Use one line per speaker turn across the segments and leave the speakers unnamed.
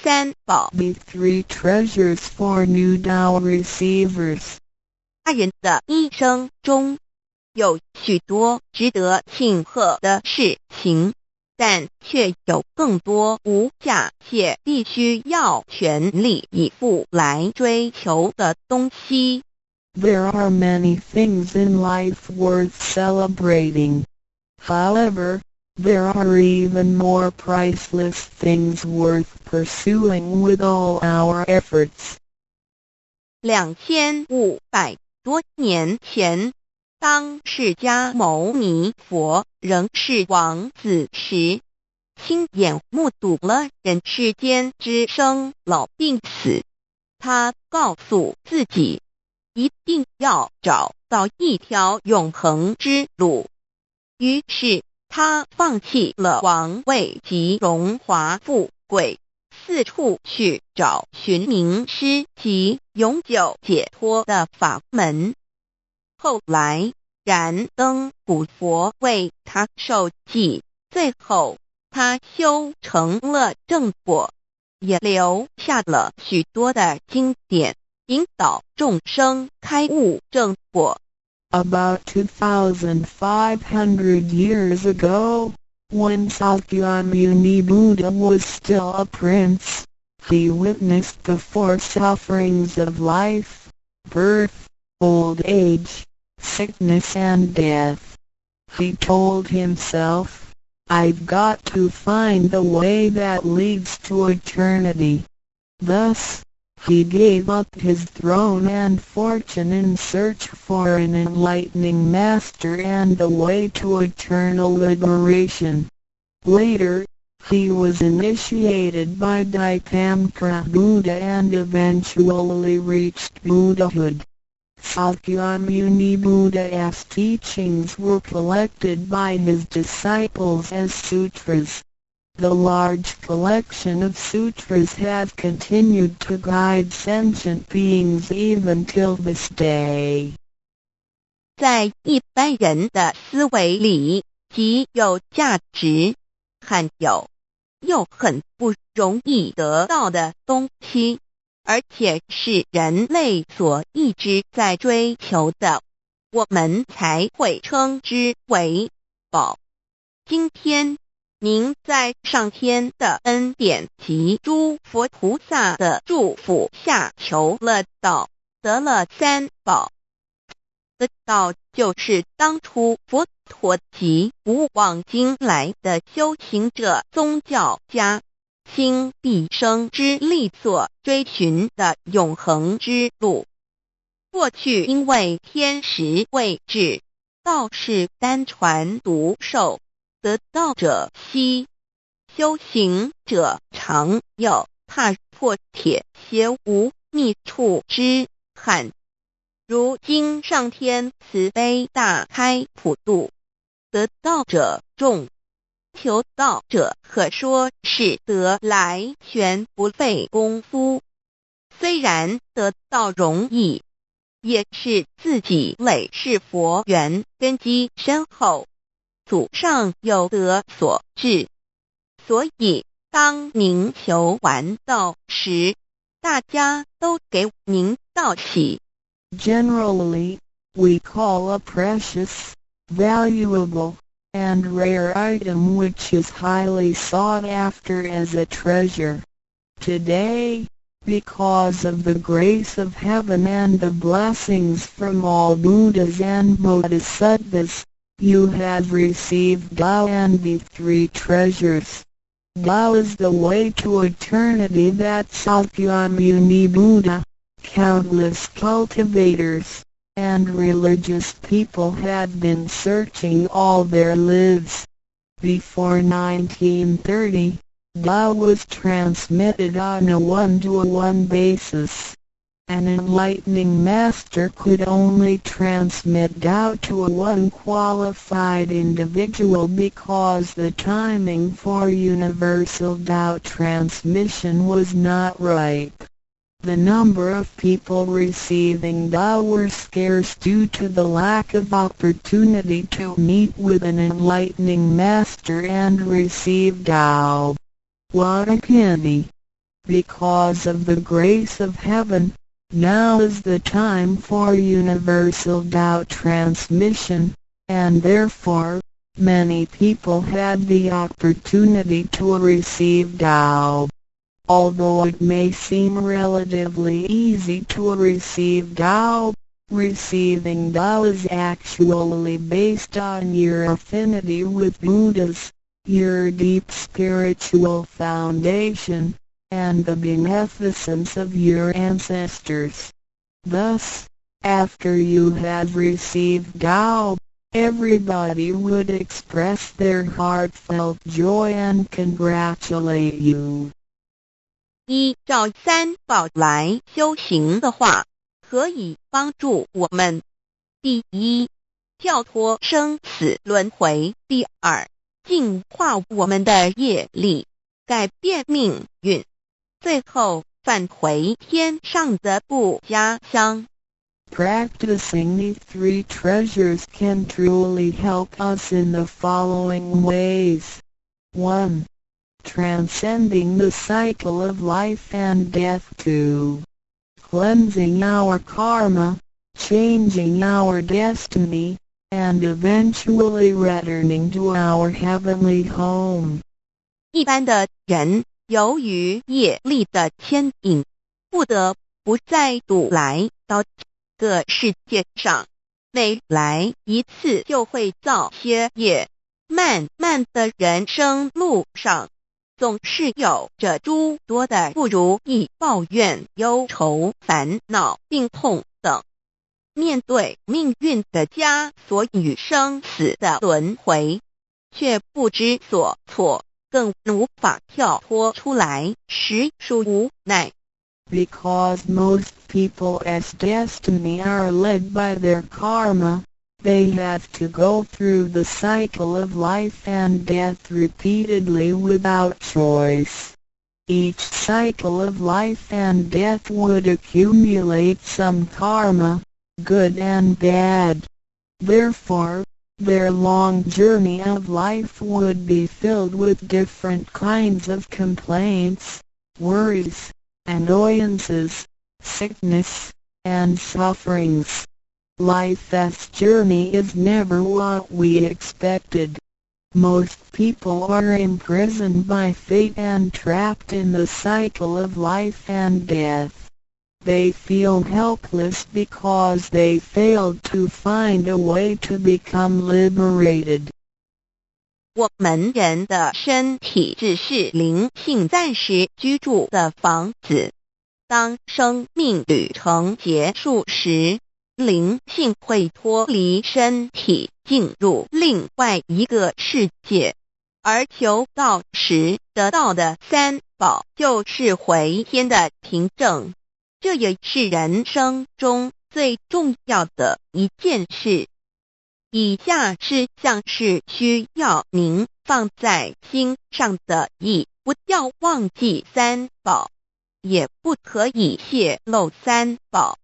三宝
The three treasures for new Tao receivers.
他人的一生中有许多值得庆贺的事情，但却有更多无价且必须要全力以赴来追求的东西。
There are many things in life worth celebrating. However, there are even more priceless things worth pursuing with all our efforts.
2500多年前，当释迦牟尼佛仍是王子时，亲眼目睹了人世间之生老病死。他告诉自己，一定要找到一条永恒之路。于是他放弃了王位及荣华富贵，四处去找寻名师及永久解脱的法门。后来燃灯古佛为他受记，最后他修成了正果，也留下了许多的经典，引导众生开悟正果。
About 2,500 years ago, when Sakyamuni Buddha was still a prince, he witnessed the four sufferings of life: birth, old age, sickness and death. He told himself, "I've got to find the way that leads to eternity." Thus, he gave up his throne and fortune in search for an enlightening master and the way to eternal liberation. Later, he was initiated by Daikamkara Buddha and eventually reached Buddhahood. Sakyamuni Buddha's teachings were collected by his disciples as sutras. The large collection of sutras have continued to guide sentient beings even till this day.
在一般人的思维里，极有价值、罕有又很不容易得到的东西，而且是人类所一直在追求的，我们才会称之为宝。今天您在上天的恩典及诸佛菩萨的祝福下求了道，得了三宝。得道就是当初佛陀及古往今来的修行者、宗教家倾毕生之力所追寻的永恒之路。过去因为天时未至，道是单传独授，得道者稀，修行者常有，踏破铁鞋无觅处之憾。如今上天慈悲大开普度，得道者众，求道者可说是得来全不费功夫。虽然得道容易，也是自己累世佛缘根基深厚，祖上有德所致。所以当您求完道时，大家都给您道喜。
Generally, we call a precious, valuable, and rare item which is highly sought after as a treasure. Today, because of the grace of heaven and the blessings from all Buddhas and Bodhisattvas, you have received Tao and the three treasures. Tao is the way to eternity that Sakyamuni Buddha, countless cultivators, and religious people had been searching all their lives. Before 1930, Tao was transmitted on a one-to-one basis. An enlightening master could only transmit Tao to a one-qualified individual because the timing for universal Tao transmission was not ripe. The number of people receiving Tao were scarce due to the lack of opportunity to meet with an enlightening master and receive Tao. What a pity! Because of the grace of heaven, now is the time for universal Tao transmission, and therefore, many people had the opportunity to receive Tao. Although it may seem relatively easy to receive Tao, receiving Tao is actually based on your affinity with Buddhas, your deep spiritual foundation, and the beneficence of your ancestors. Thus, after you have received Tao, everybody would express their heartfelt joy and congratulate you.
依照三宝来修行的话，可以帮助我们：第一，跳脱生死轮回；第二，净化我们的业力，改变命运；最后返回天上的不家乡。
Practicing these three treasures can truly help us in the following ways. 1. Transcending the cycle of life and death. 2. Cleansing our karma, changing our destiny, and eventually returning to our heavenly home.
一般的人由于业力的牵引，不得不再度来到这个世界上，每来一次就会造些业，漫漫的人生路上，总是有着诸多的不如意、抱怨、忧愁、烦恼、病痛等。面对命运的枷锁与生死的轮回，却不知所措，更无法跳脱出来，实属无奈。
Because most people's destiny are led by their karma, they have to go through the cycle of life and death repeatedly without choice. Each cycle of life and death would accumulate some karma, good and bad. Therefore, their long journey of life would be filled with different kinds of complaints, worries, annoyances, sickness, and sufferings. Life's journey is never what we expected. Most people are imprisoned by fate and trapped in the cycle of life and death. They feel helpless because they failed to find a way to become liberated.
我们人的身体只是灵性暂时居住的房子，当生命旅程结束时，灵性会脱离身体，进入另外一个世界，而求道时得到的三宝就是回天的凭证。这也是人生中最重要的一件事。以下是像是需要您放在心上的意：不要忘记三宝，也不可以泄露三宝。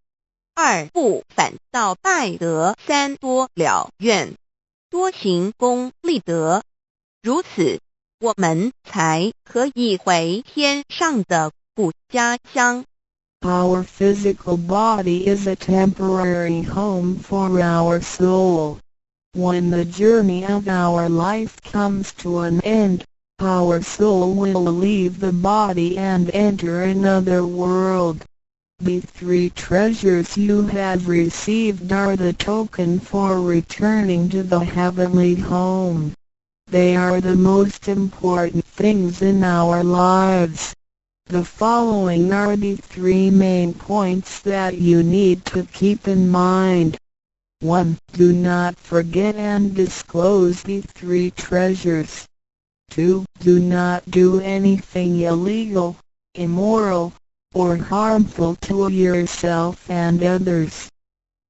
二不反倒败德，三多了愿，多行功立德，如此我们才可以回天上的不家乡。
Our physical body is a temporary home for our soul. When the journey of our life comes to an end, our soul will leave the body and enter another world. The three treasures you have received are the token for returning to the heavenly home. They are the most important things in our lives. The following are the three main points that you need to keep in mind. 1. Do not forget and disclose the three treasures. 2. Do not do anything illegal, immoral, or harmful to yourself and others.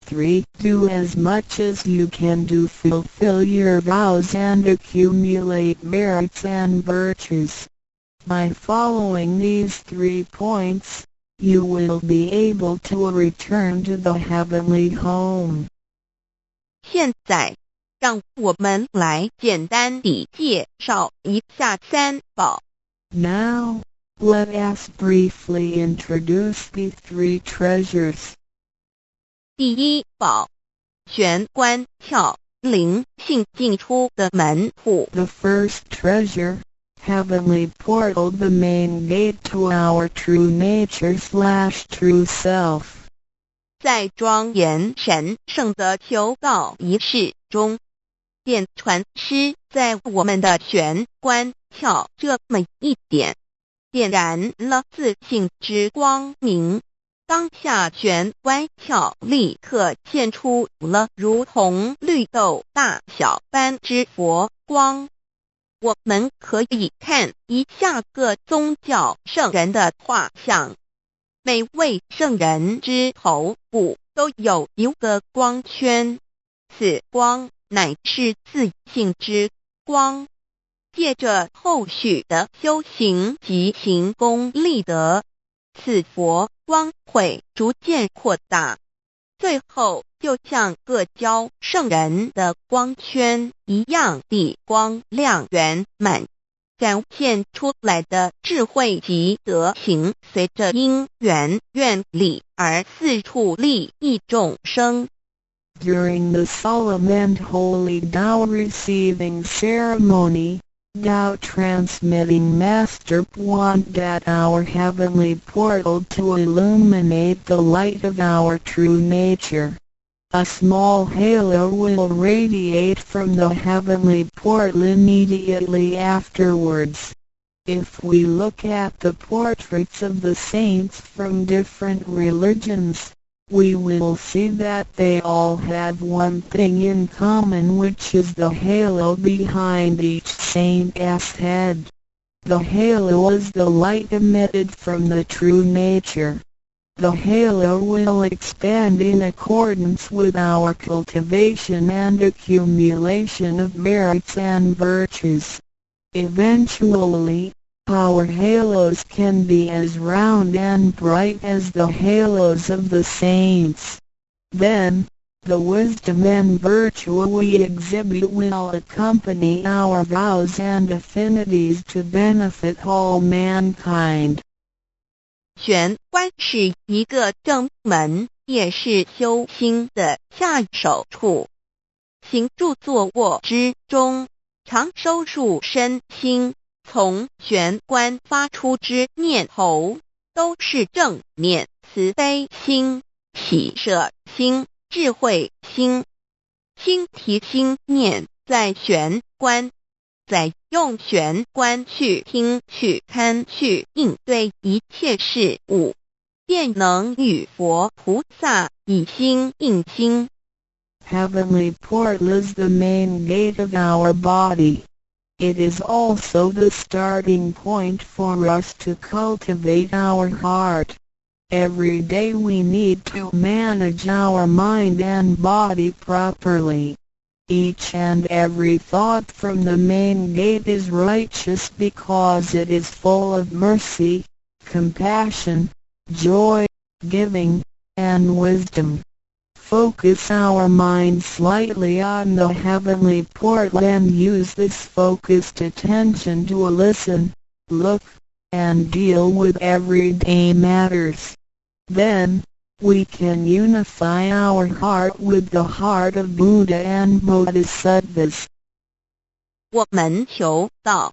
3. Do as much as you can to fulfill your vows and accumulate merits and virtues. By following these 3 points, you will be able to return to the heavenly home.
现在，让我们来简单地介绍一下三宝。
Now, Let us briefly introduce the three treasures.
第一宝，玄关窍，灵性进出的门户。
The first treasure, heavenly portal, the main gate to our true nature/true self.
在庄严神圣的求告仪式中，电传师在我们的玄关窍这么一点，点燃了自信之光明。当下玄关窍立刻现出了如同绿豆大小般之佛光。我们可以看一下各宗教圣人的画像，每位圣人之头部都有一个光圈，此光乃是自信之光。借着后续的修行及行功立德，此佛光会逐渐扩大，最后就像各教圣人的光圈一样地光亮圆满，展现出来的智慧及德行随着因缘愿力而四处利益众生。
During the solemn and holy Tao receiving ceremony, Tao transmitting Master pointed at our heavenly portal to illuminate the light of our true nature. A small halo will radiate from the heavenly portal immediately afterwards. If we look at the portraits of the saints from different religions, we will see that they all have one thing in common, which is the halo behind each saint's head. The halo is the light emitted from the true nature. The halo will expand in accordance with our cultivation and accumulation of merits and virtues. Eventually, our halos can be as round and bright as the halos of the saints. Then, the wisdom and virtue we exhibit will accompany our vows and affinities to benefit all mankind.
玄关是一个正门，也是修心的下手处。行住坐卧之中，常收束身心，从玄关发出之念头，都是正念、慈悲心、喜舍心、智慧心。心提心念在玄关，再用玄关去听、去看、去应对一切事物，便能与佛菩萨以心应心。
Heavenly portal is the main gate of our body. It is also the starting point for us to cultivate our heart. Every day we need to manage our mind and body properly. Each and every thought from the main gate is righteous because it is full of mercy, compassion, joy, giving, and wisdom. Focus our mind slightly on the heavenly portal and use this focused attention to listen, look, and deal with everyday matters. Then, we can unify our heart with the heart of Buddha and Bodhisattvas.
我们求道，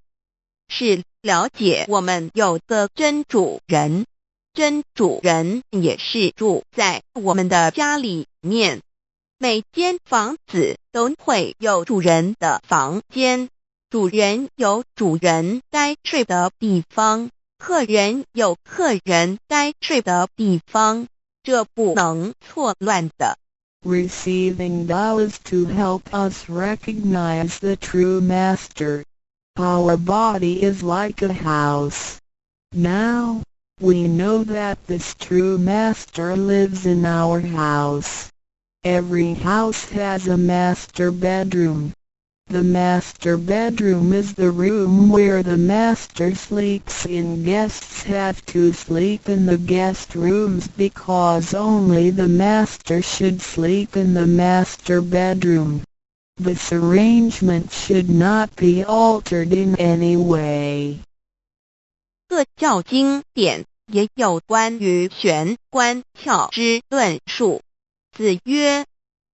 是了解我们有个真主人，真主人也是住在我们的家里面。每间房子都会有主人的房间，主人有主人该睡的地方，客人有客人该睡的地方，这不能错乱的。
Receiving Tao is to help us recognize the true Master. Our body is like a house. Now, we know that this true Master lives in our house. Every house has a master bedroom. The master bedroom is the room where the master sleeps in. Guests have to sleep in the guest rooms because only the master should sleep in the master bedroom. This arrangement should not be altered in any way.
各教经典也有关于玄关窍之论述。子曰：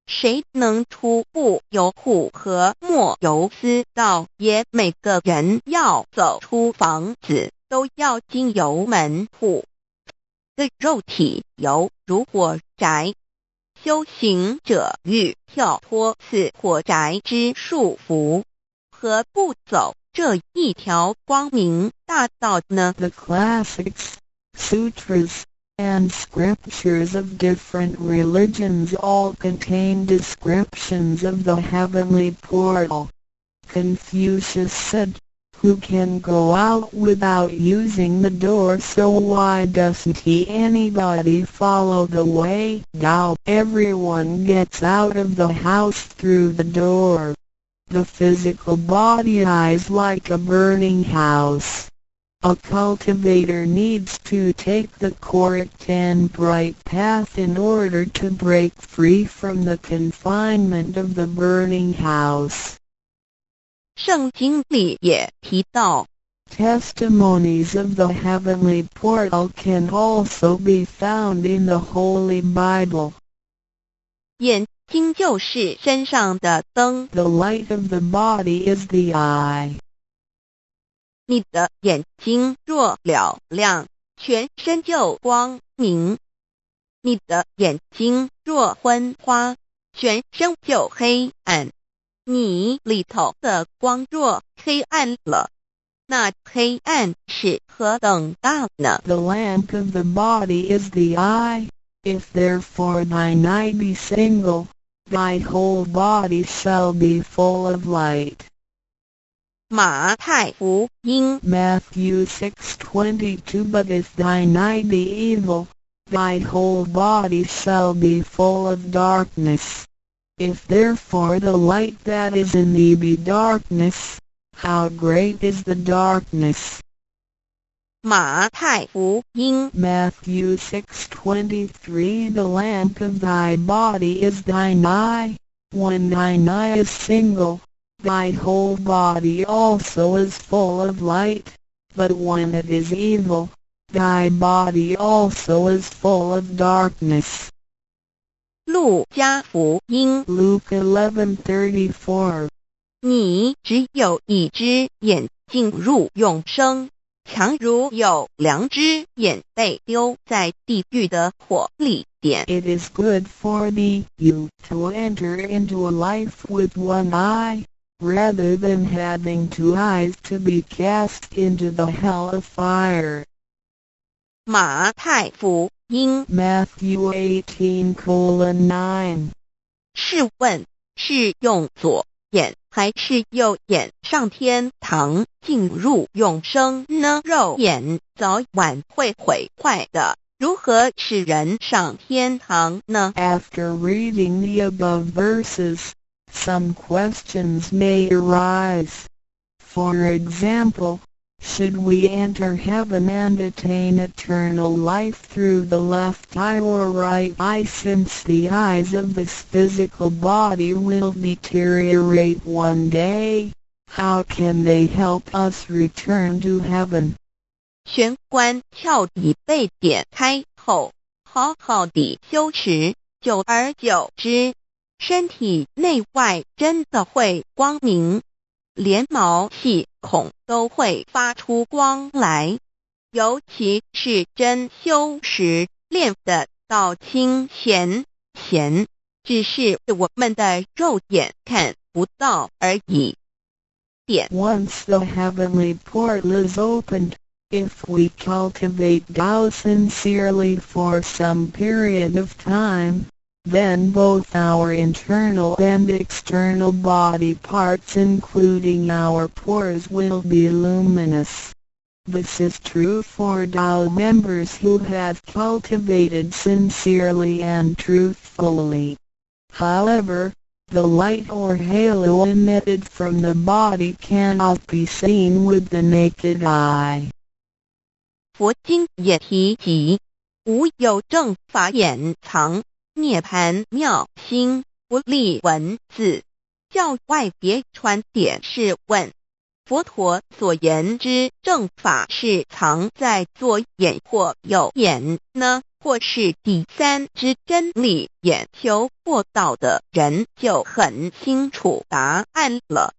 谁能出不由户和莫由私道也？每个人要走出房子，都要经由门户。个肉体犹如火宅，修行者欲跳脱此火宅之束缚，何不走这一条光明大道呢？
The classics, sutras, and scriptures of different religions all contain descriptions of the heavenly portal. Confucius said, "Who can go out without using the door, so why doesn't anybody follow the way? Now everyone gets out of the house through the door. The physical body is like a burning house. A cultivator needs to take the correct and bright path in order to break free from the confinement of the burning house."
圣经里也提到
Testimonies of the heavenly portal can also be found in the Holy Bible.
眼睛就是身上的灯，
The light of the body is the eye.
你的眼睛若嘹亮，全身就光明；你的眼睛若昏花，全身就黑暗。你里头的光若黑暗了，那黑暗是何等大呢？
The lamp of the body is the eye. If therefore thine eye be single, thy whole body shall be full of light.
马太福音
Matthew 6:22 But if thine eye be evil, thy whole body shall be full of darkness. If therefore the light that is in thee be darkness, how great is the darkness?
马太福音
Matthew 6:23 The lamp of thy body is thine eye. When thine eye is single, thy whole body also is full of light, but when it is evil, thy body also is full of darkness.
路加福音
Luke 11:34
你只有一只眼进入永生，强如有两只眼被丢在地狱的火里点。
It is good for thee, you, to enter into a life with one eye, rather than having two eyes to be cast into the hell of fire.
马太福音
Matthew 18:9
试问是用左眼还是右眼上天堂进入永生呢？肉眼早晚会毁坏的，如何使人上天堂呢？
After reading the above verses, some questions may arise. For example, should we enter heaven and attain eternal life through the left eye or right eye, since the eyes of this physical body will deteriorate one day? How can they help us return to heaven?
玄关窍已被点开后，好好地修持，久而久之，身体内外真的会光明，连毛细孔都会发出光来。尤其是真修时练的到清闲，只是我们的肉眼看不到而已。点
Once the heavenly portal is opened, if we cultivate Tao sincerely for some period of time, then both our internal and external body parts, including our pores, will be luminous. This is true for Tao members who have cultivated sincerely and truthfully. However, the light or halo emitted from the body cannot be seen with the naked eye.
佛经也提及，无有正法掩藏，涅盘妙心，不立文字，教外别传点是问，佛陀所言之正法是藏在左眼或右眼呢，或是第三之真理，研究过道的人就很清楚答案了。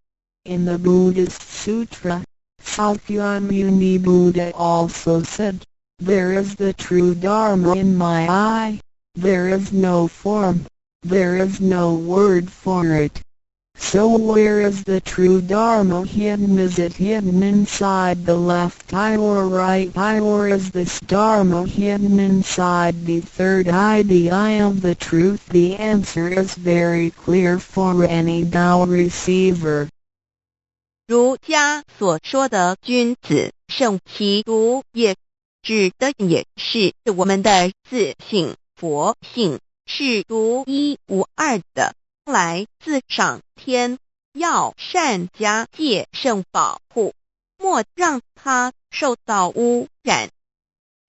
In the Buddhist Sutra, Sakyamuni Buddha also said, "There is the true Dharma in my eye, there is no form, there is no word for it. So where is the true Dharma hidden? Is it hidden inside the left eye or right eye, or is this Dharma hidden inside the third eye, the eye of the truth?" The answer is very clear for any Tao receiver.
儒家所说的君子圣其儒，也指的也是我们的自性佛性，是独一无二的，来自上天，要善加戒慎保护，莫让它受到污染。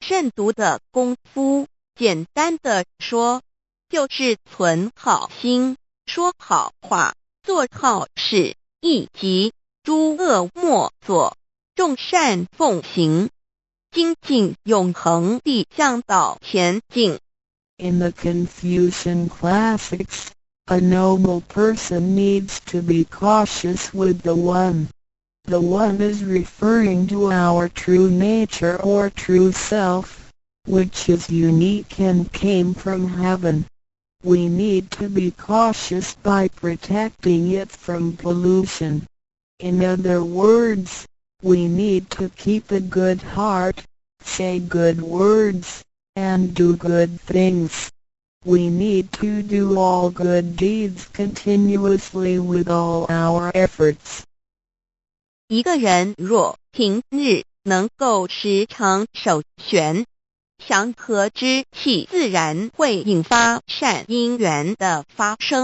慎独的功夫，简单的说，就是存好心，说好话，做好事，以及诸恶莫作，众善奉行，精进永恒地向导前进。
In the Confucian classics, a noble person needs to be cautious with the One. The One is referring to our true nature or true self, which is unique and came from heaven. We need to be cautious by protecting it from pollution. In other words, we need to keep a good heart, say good words, and do good things. We need to do all good deeds continuously with all our efforts.
一个人若平日能够时常守玄，祥和之气自然会引发善因缘的发生。